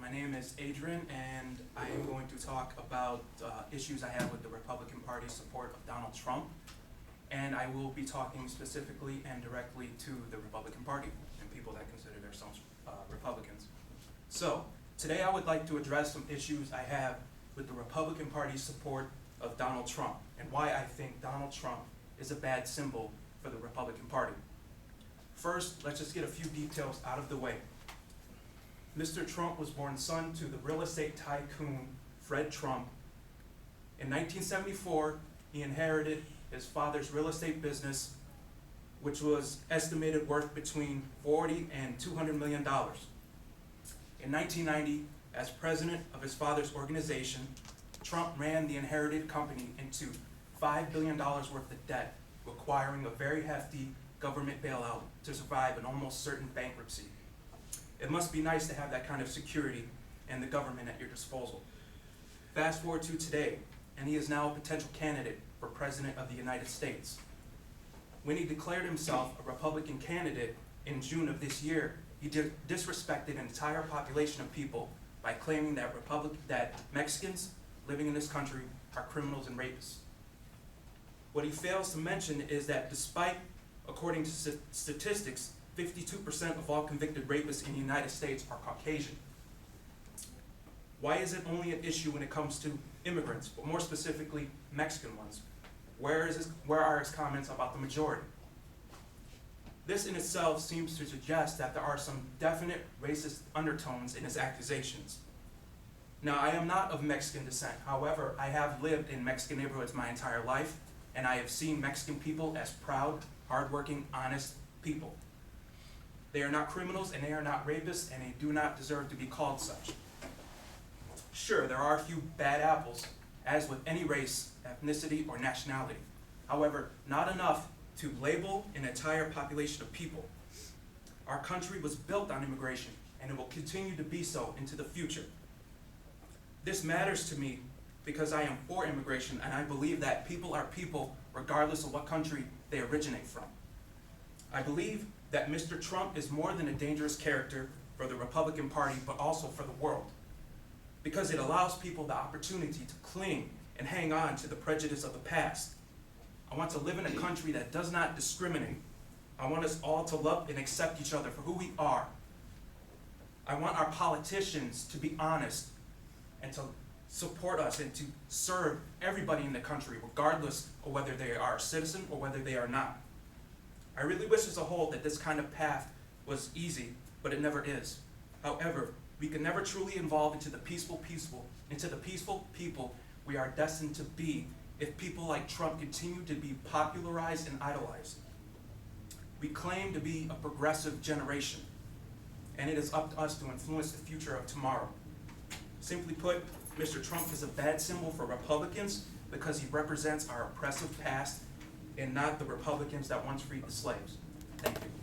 My name is Adrian, and I am going to talk about issues I have with the Republican Party's support of Donald Trump. And I will be talking specifically and directly to the Republican Party and people that consider themselves Republicans. So, today I would like to address some issues I have with the Republican Party's support of Donald Trump and why I think Donald Trump is a bad symbol for the Republican Party. First, let's just get a few details out of the way. Mr. Trump was born son to the real estate tycoon Fred Trump. In 1974, he inherited his father's real estate business, which was estimated worth between $40 and $200 million. In 1990, as president of his father's organization, Trump ran the inherited company into $5 billion worth of debt, requiring a very hefty government bailout to survive an almost certain bankruptcy. It must be nice to have that kind of security and the government at your disposal. Fast forward to today, and he is now a potential candidate for President of the United States. When he declared himself a Republican candidate in June of this year, he disrespected an entire population of people by claiming that Mexicans living in this country are criminals and rapists. What he fails to mention is that despite, according to statistics, 52% of all convicted rapists in the United States are Caucasian. Why is it only an issue when it comes to immigrants, but more specifically, Mexican ones? Where are his comments about the majority? This in itself seems to suggest that there are some definite racist undertones in his accusations. Now, I am not of Mexican descent. However, I have lived in Mexican neighborhoods my entire life, and I have seen Mexican people as proud, hardworking, honest people. They are not criminals, and they are not rapists, and they do not deserve to be called such. Sure, there are a few bad apples, as with any race, ethnicity, or nationality. However, not enough to label an entire population of people. Our country was built on immigration, and it will continue to be so into the future. This matters to me because I am for immigration, and I believe that people are people regardless of what country they originate from. I believe that Mr. Trump is more than a dangerous character for the Republican Party, but also for the world, because it allows people the opportunity to cling and hang on to the prejudice of the past. I want to live in a country that does not discriminate. I want us all to love and accept each other for who we are. I want our politicians to be honest and to support us and to serve everybody in the country, regardless of whether they are a citizen or whether they are not. I really wish as a whole that this kind of path was easy, but it never is. However, we can never truly evolve into the peaceful people we are destined to be if people like Trump continue to be popularized and idolized. We claim to be a progressive generation, and it is up to us to influence the future of tomorrow. Simply put, Mr. Trump is a bad symbol for Republicans because he represents our oppressive past and not the Republicans that once freed the slaves. Thank you.